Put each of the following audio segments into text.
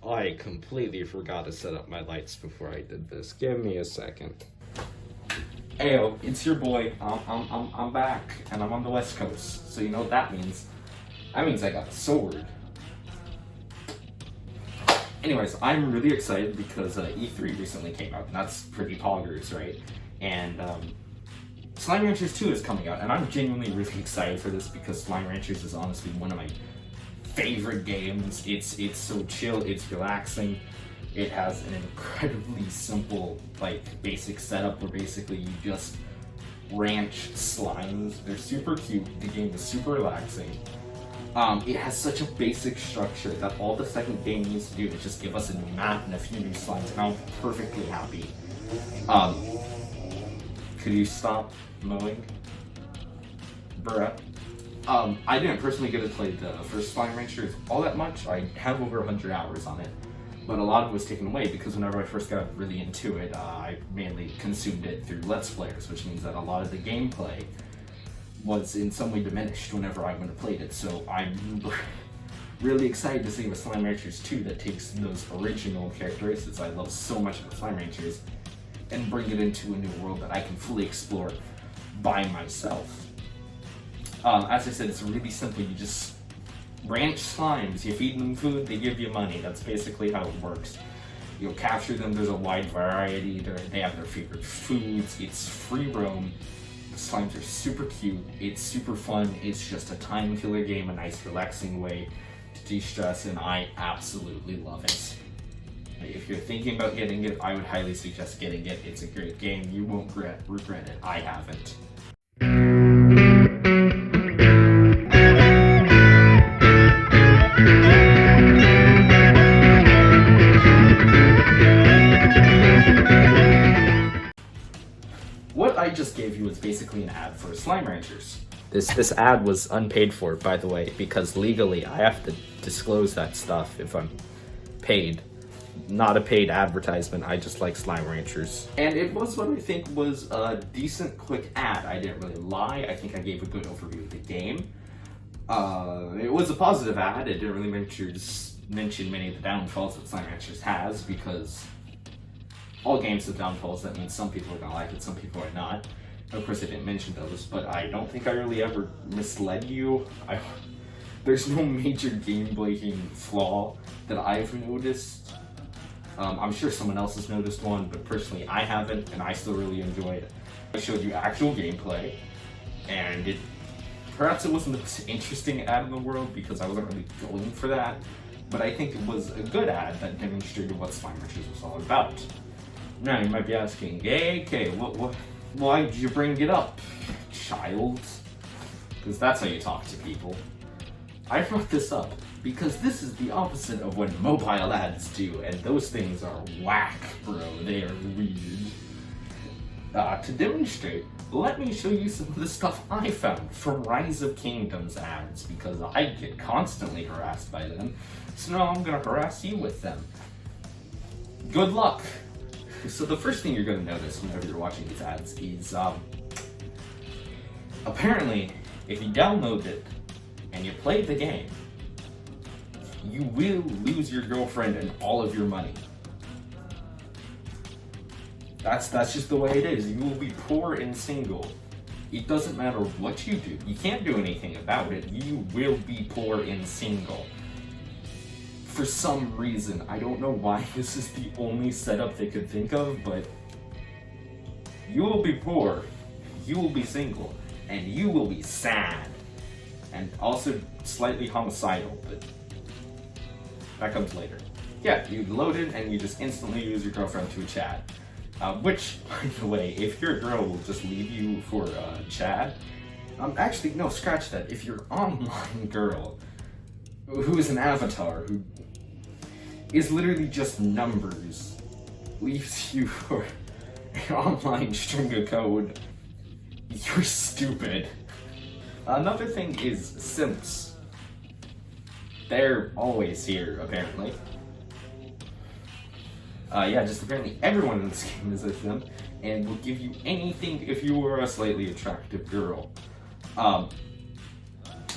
I completely forgot to set up my lights before I did this. Give me a second. Ayo, it's your boy. I'm back, and I'm on the West Coast. So you know what that means? That means I got a sword. Anyways, I'm really excited because E3 recently came out, and that's pretty poggers, right? And Slime Ranchers 2 is coming out, and I'm genuinely really excited for this because Slime Ranchers is honestly one of my favorite games. It's so chill, it's relaxing. It has an incredibly simple, like, basic setup where basically you just ranch slimes. They're super cute, the game is super relaxing. It has such a basic structure that all the second game needs to do is just give us a new map and a few new slimes, and I'm perfectly happy. Could you stop mowing? Bruh. I didn't personally get to play the first Slime Ranchers all that much. I have over 100 hours on it, but a lot of it was taken away because whenever I first got really into it, I mainly consumed it through Let's Players, which means that a lot of the gameplay was in some way diminished whenever I went and played it. So I'm really excited to see a Slime Ranchers 2 that takes those original characteristics I love so much about Slime Ranchers and bring it into a new world that I can fully explore by myself. As I said, it's really simple. You just ranch slimes, you feed them food, they give you money. That's basically how it works. You'll capture them, there's a wide variety, they have their favorite foods, it's free roam. The slimes are super cute, it's super fun, it's just a time killer game, a nice relaxing way to de-stress, and I absolutely love it. If you're thinking about getting it, I would highly suggest getting it. It's a great game, you won't regret it. I haven't. What I just gave you was basically an ad for Slime Ranchers. This ad was unpaid for, by the way, because legally I have to disclose that stuff if I'm paid. Not a paid advertisement, I just like Slime Ranchers. And it was what I think was a decent, quick ad. I didn't really lie, I think I gave a good overview of the game. It was a positive ad, it didn't really mention many of the downfalls that Slime Ranchers has, because all games have downfalls. That means some people are gonna like it, some people are not. Of course, I didn't mention those, but I don't think I really ever misled you. There's no major game-breaking flaw that I've noticed. I'm sure someone else has noticed one, but personally I haven't, and I still really enjoyed it. I showed you actual gameplay, and perhaps it wasn't the most interesting ad in the world because I wasn't really going for that, but I think it was a good ad that demonstrated what Slime Ranchers was all about. Now you might be asking, okay, why did you bring it up, child? Because that's how you talk to people. I brought this up because this is the opposite of what mobile ads do, and those things are whack, bro. They are weird. To demonstrate, let me show you some of the stuff I found from Rise of Kingdoms ads, because I get constantly harassed by them, so now I'm gonna harass you with them. Good luck! So the first thing you're going to notice whenever you're watching these ads is, apparently, if you download it and you play the game, you will lose your girlfriend and all of your money. That's just the way it is. You will be poor and single. It doesn't matter what you do. You can't do anything about it. You will be poor and single. For some reason, I don't know why this is the only setup they could think of, but you will be poor, you will be single, and you will be sad. And also slightly homicidal, but that comes later. Yeah, you load it and you just instantly lose your girlfriend to a Chad. Which, by the way, if your girl will just leave you for Chad, actually, no, scratch that. If your online girl, who is an avatar, who is literally just numbers, leaves you for an online string of code, you're stupid. Another thing is simps. They're always here, apparently. Yeah, just apparently everyone in this game is a simp, and will give you anything if you were a slightly attractive girl.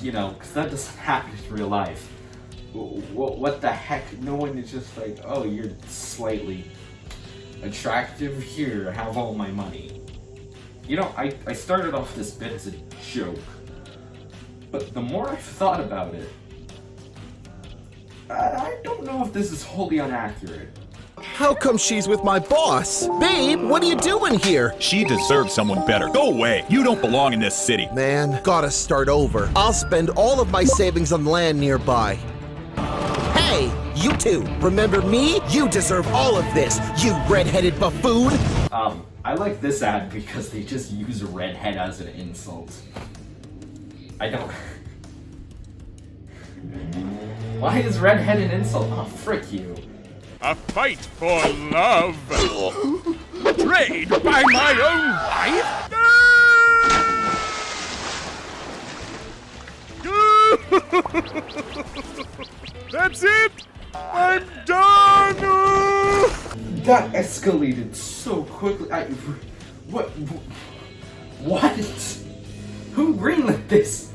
You know, because that doesn't happen in real life. What the heck? No one is just like, oh, you're slightly attractive. Here, have all my money. You know, I started off this bit as a joke, but the more I've thought about it, I don't know if this is wholly inaccurate. How come she's with my boss? Babe, what are you doing here? She deserves someone better. Go away. You don't belong in this city. Man, gotta start over. I'll spend all of my savings on land nearby. Hey, you two, remember me? You deserve all of this, you red-headed buffoon! I like this ad because they just use redhead as an insult. I don't... Why is redhead an insult? Oh, frick you. A fight for love. Betrayed by my own wife? That's it! I'm done! That escalated so quickly. What? Who greenlit this?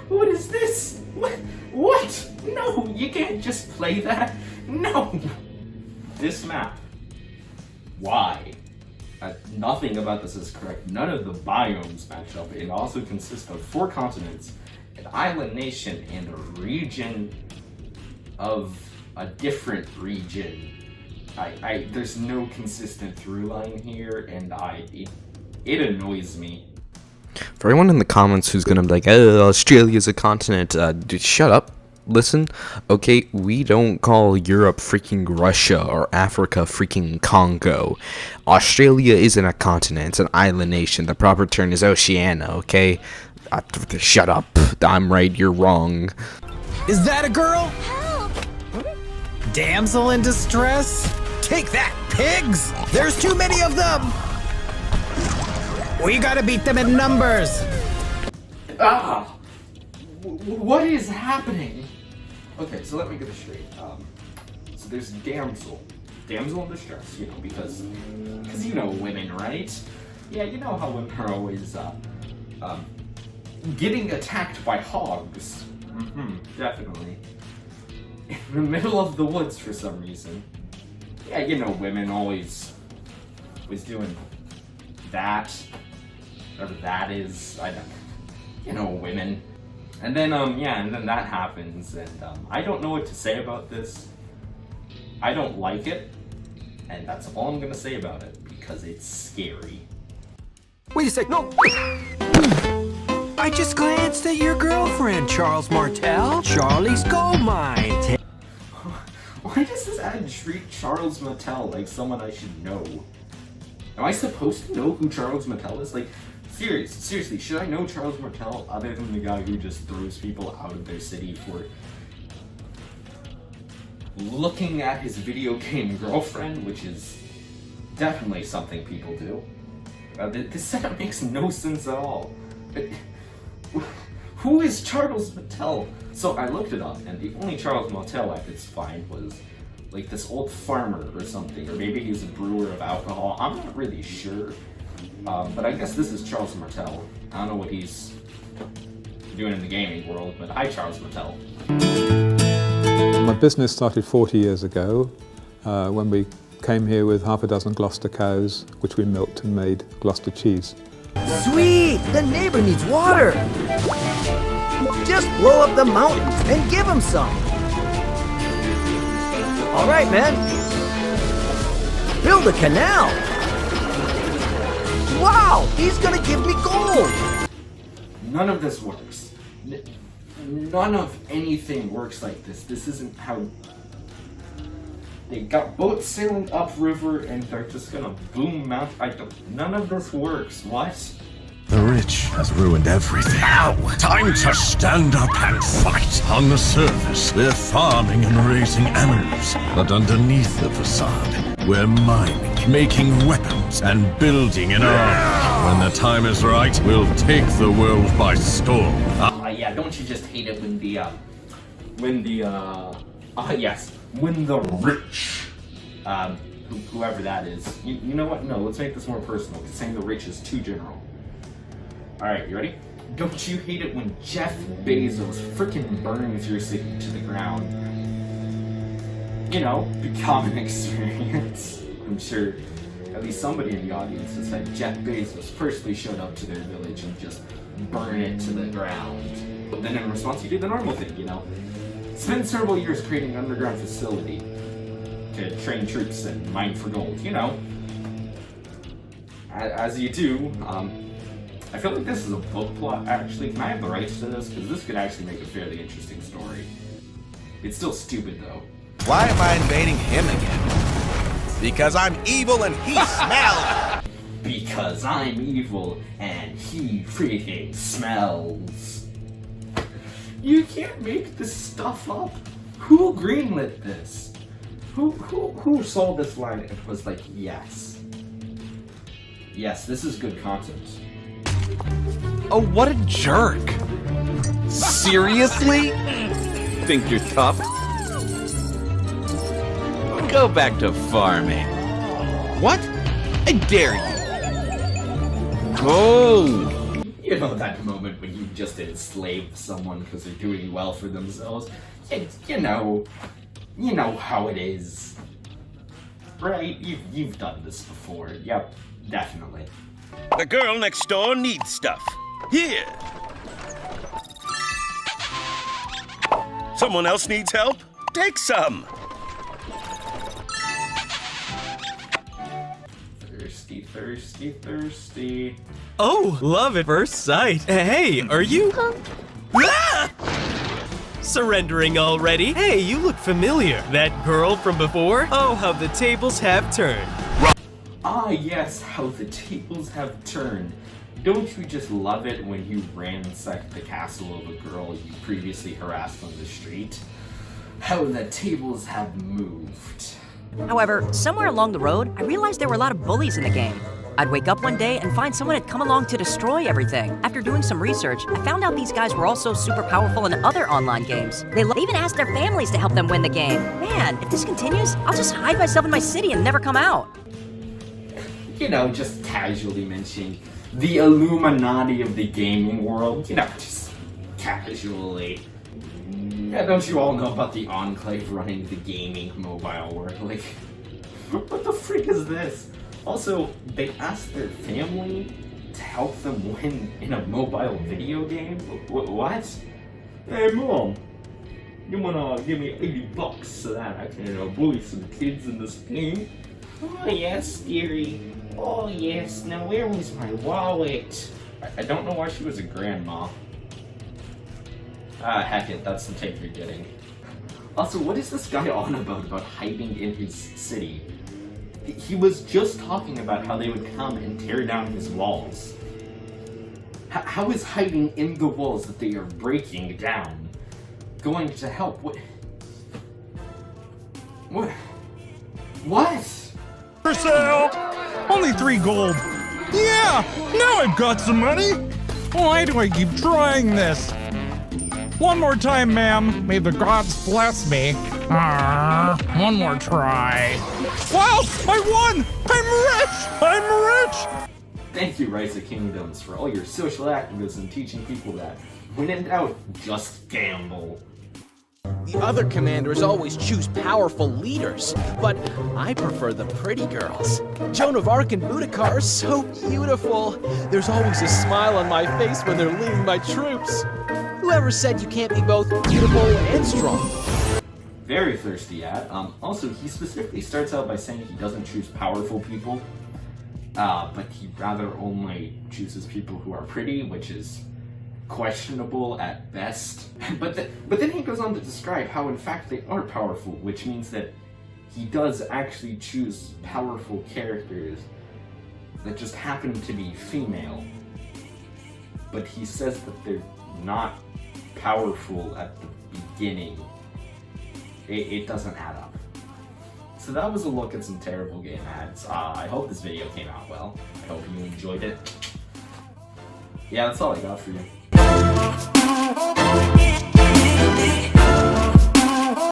What is this? What? No, you can't just play that. No. This map. Why? Nothing about this is correct. None of the biomes match up. It also consists of 4 continents, an island nation, and a region of a different region. There's no consistent through line here, and it annoys me. For everyone in the comments who's gonna be like, oh, Australia's a continent, dude, shut up. Listen, okay, we don't call Europe freaking Russia or Africa freaking Congo. Australia isn't a continent, it's an island nation. The proper term is Oceania, okay? Shut up. I'm right, you're wrong. Is that a girl? Help! Damsel in distress? Take that, pigs! There's too many of them! We gotta beat them in numbers! Ah! What is happening? Okay, so let me get this straight. So there's damsel in distress, you know, because you know women, right? Yeah, you know how women are always getting attacked by hogs. Definitely. In the middle of the woods for some reason. Yeah, you know, women always doing that. Whatever that is. I don't. You know, women. And then, and then that happens, and I don't know what to say about this. I don't like it, and that's all I'm gonna say about it, because it's scary. Wait a sec, no! I just glanced at your girlfriend, Charles Martel. Charlie's gold mine. Why does this ad treat Charles Martel like someone I should know? Am I supposed to know who Charles Martel is? Like, seriously, should I know Charles Martel other than the guy who just throws people out of their city for looking at his video game girlfriend, which is definitely something people do? This setup makes no sense at all. Who is Charles Martel? So I looked it up, and the only Charles Martel I could find was like this old farmer or something, or maybe he's a brewer of alcohol. I'm not really sure. But I guess this is Charles Martel. I don't know what he's doing in the gaming world, but hi, Charles Martel. My business started 40 years ago when we came here with half a dozen Gloucester cows, which we milked and made Gloucester cheese. Sweet! The neighbor needs water! Just blow up the mountains and give him some! Alright, man! Build a canal! Wow! He's gonna give me gold! None of this works. None of anything works like this. This isn't how... They got boats sailing upriver and they're just gonna boom mount. None of this works. What? The rich has ruined everything. Now, time to stand up and fight. On the surface, they're farming and raising animals. But underneath the facade, we're mining, making weapons, and building an army. When the time is right, we'll take the world by storm. Yeah, don't you just hate it when the rich, whoever that is, you know what? No, let's make this more personal, because saying the rich is too general. Alright, you ready? Don't you hate it when Jeff Bezos freaking burns your city to the ground? You know, become an experience. I'm sure at least somebody in the audience has had Jeff Bezos personally showed up to their village and just burn it to the ground. But then in response, you do the normal thing, you know? Spend several years creating an underground facility to train troops and mine for gold, you know? As you do, I feel like this is a book plot, actually. Can I have the rights to this? Because this could actually make a fairly interesting story. It's still stupid, though. Why am I invading him again? Because I'm evil and he smells! Because I'm evil and he freaking smells. You can't make this stuff up. Who greenlit this? Who saw this line and was like, yes. Yes, this is good content. Oh, what a jerk! Seriously? Think you're tough? Go back to farming. What? I dare you! Oh! You know that moment when you just enslave someone because they're doing well for themselves? You know how it is. Right? You've done this before. Yep, definitely. The girl next door needs stuff. Here! Someone else needs help? Take some! Thirsty, thirsty, thirsty. Oh, love at first sight. Hey, are you? Ah! Surrendering already? Hey, you look familiar. That girl from before? Oh, how the tables have turned. Ah, yes, how the tables have turned. Don't you just love it when you ransack the castle of a girl you previously harassed on the street? How the tables have moved. However, somewhere along the road, I realized there were a lot of bullies in the game. I'd wake up one day and find someone had come along to destroy everything. After doing some research, I found out these guys were also super powerful in other online games. They even asked their families to help them win the game. Man, if this continues, I'll just hide myself in my city and never come out. You know, just casually mentioning the Illuminati of the gaming world. You know, just casually. Yeah, don't you all know about the Enclave running the gaming mobile world? Like, what the freak is this? Also, they asked their family to help them win in a mobile video game? What? Hey, Mom, you wanna give me $80 so that I can bully some kids in this game? Oh, yes, dearie. Oh, yes. Now, where was my wallet? I don't know why she was a grandma. Ah, heck it, that's the take you're getting. Also, what is this guy on about hiding in his city? He was just talking about how they would come and tear down his walls. How is hiding in the walls that they are breaking down going to help? What? For sale! Only 3 gold. Yeah! Now I've got some money! Why do I keep trying this? One more time, ma'am. May the gods bless me. One more try. Wow! I won! I'm rich! Thank you, Rise of Kingdoms, for all your social activism teaching people that when in doubt, just gamble. The other commanders always choose powerful leaders, but I prefer the pretty girls. Joan of Arc and Boudicar are so beautiful. There's always a smile on my face when they're leading my troops. Whoever said you can't be both beautiful and strong? Very thirsty ad. Also, he specifically starts out by saying he doesn't choose powerful people, but he rather only chooses people who are pretty, which is questionable at best. But then he goes on to describe how in fact they are powerful, which means that he does actually choose powerful characters that just happen to be female. But he says that they're not powerful at the beginning. It doesn't add up. So that was a look at some terrible game ads. I hope this video came out well. I hope you enjoyed it. Yeah, that's all I got for you.